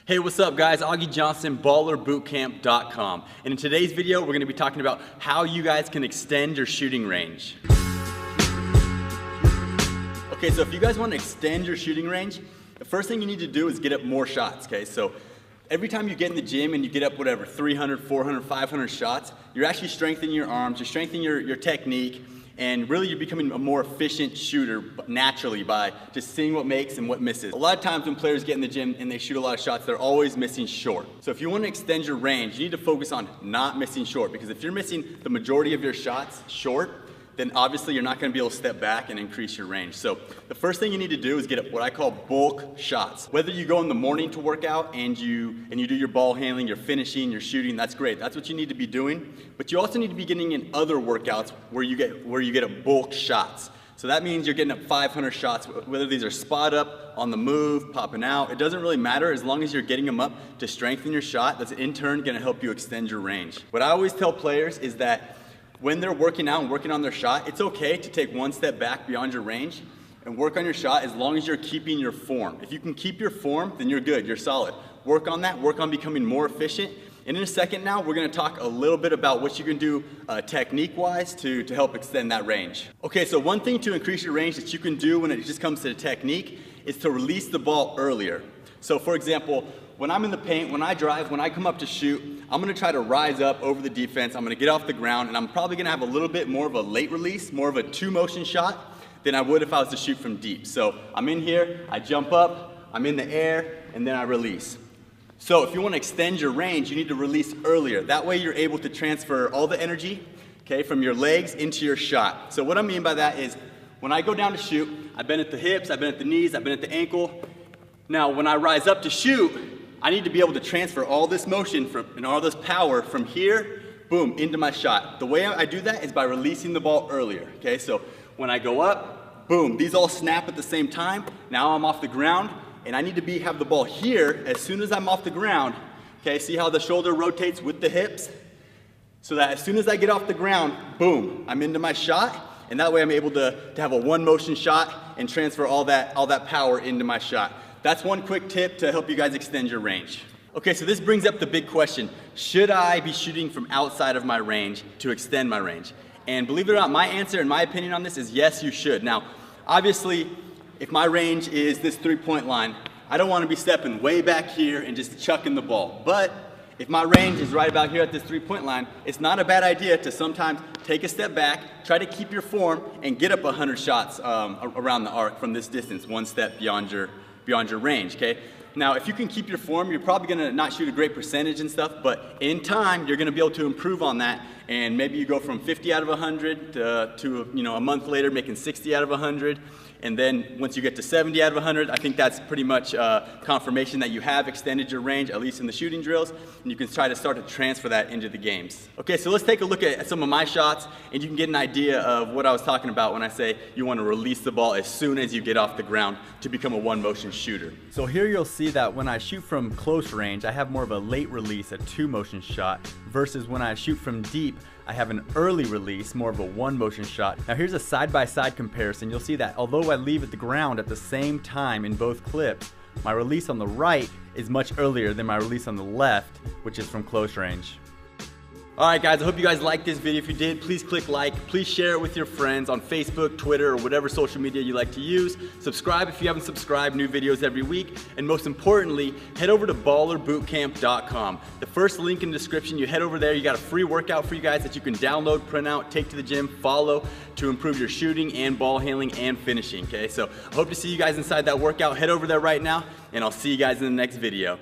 Hey, what's up guys? Augie Johnson, ballerbootcamp.com. And in today's video, we're gonna be talking about how you guys can extend your shooting range. Okay, so if you guys wanna extend your shooting range, the first thing you need to do is get up more shots, okay? So every time you get in the gym and you get up whatever, 300, 400, 500 shots, you're actually strengthening your arms, you're strengthening your technique, and really you're becoming a more efficient shooter naturally by just seeing what makes and what misses. A lot of times when players get in the gym and they shoot a lot of shots, they're always missing short. So if you want to extend your range, you need to focus on not missing short, because if you're missing the majority of your shots short, then obviously you're not going to be able to step back and increase your range. So the first thing you need to do is get up what I call bulk shots. Whether you go in the morning to work out and you do your ball handling, your finishing, your shooting, that's great. That's what you need to be doing. But you also need to be getting in other workouts where you get up bulk shots. So that means you're getting up 500 shots, whether these are spot up, on the move, popping out. It doesn't really matter as long as you're getting them up to strengthen your shot. That's in turn going to help you extend your range. What I always tell players is that when they're working out and working on their shot, it's okay to take one step back beyond your range and work on your shot as long as you're keeping your form. If you can keep your form, then you're good, you're solid. Work on that, work on becoming more efficient. And in a second now, we're gonna talk a little bit about what you can do technique-wise to help extend that range. Okay, so one thing to increase your range that you can do when it just comes to the technique is to release the ball earlier. So for example, when I'm in the paint, when I drive, when I come up to shoot, I'm gonna try to rise up over the defense, I'm gonna get off the ground, and I'm probably gonna have a little bit more of a late release, more of a two-motion shot than I would if I was to shoot from deep. So I'm in here, I jump up, I'm in the air, and then I release. So if you wanna extend your range, you need to release earlier. That way you're able to transfer all the energy, okay, from your legs into your shot. So what I mean by that is, when I go down to shoot, I've been at the hips, I've been at the knees, I've been at the ankle. Now when I rise up to shoot, I need to be able to transfer all this motion and all this power from here, boom, into my shot. The way I do that is by releasing the ball earlier, okay? So when I go up, boom, these all snap at the same time. Now I'm off the ground, and I need to have the ball here as soon as I'm off the ground, okay? See how the shoulder rotates with the hips? So that as soon as I get off the ground, boom, I'm into my shot, and that way I'm able to have a one motion shot and transfer all that power into my shot. That's one quick tip to help you guys extend your range. Okay, so this brings up the big question. Should I be shooting from outside of my range to extend my range? And believe it or not, my answer and my opinion on this is yes, you should. Now, obviously, if my range is this three-point line, I don't want to be stepping way back here and just chucking the ball. But if my range is right about here at this three-point line, it's not a bad idea to sometimes take a step back, try to keep your form, and get up 100 shots around the arc from this distance, one step beyond your range, okay? Now, if you can keep your form, you're probably gonna not shoot a great percentage and stuff, but in time, you're gonna be able to improve on that, and maybe you go from 50 out of 100 to a month later making 60 out of 100, and then once you get to 70 out of 100, I think that's pretty much confirmation that you have extended your range, at least in the shooting drills, and you can try to start to transfer that into the games. Okay, so let's take a look at some of my shots, and you can get an idea of what I was talking about when I say you want to release the ball as soon as you get off the ground to become a one-motion shooter. So here you'll see that when I shoot from close range, I have more of a late release, a two-motion shot, versus when I shoot from deep, I have an early release, more of a one-motion shot. Now here's a side-by-side comparison. You'll see that although I leave at the ground at the same time in both clips, my release on the right is much earlier than my release on the left, which is from close range. Alright guys, I hope you guys liked this video. If you did, please click like. Please share it with your friends on Facebook, Twitter, or whatever social media you like to use. Subscribe if you haven't subscribed, new videos every week. And most importantly, head over to ballerbootcamp.com. The first link in the description, you head over there, you got a free workout for you guys that you can download, print out, take to the gym, follow to improve your shooting and ball handling and finishing, okay? So I hope to see you guys inside that workout. Head over there right now, and I'll see you guys in the next video.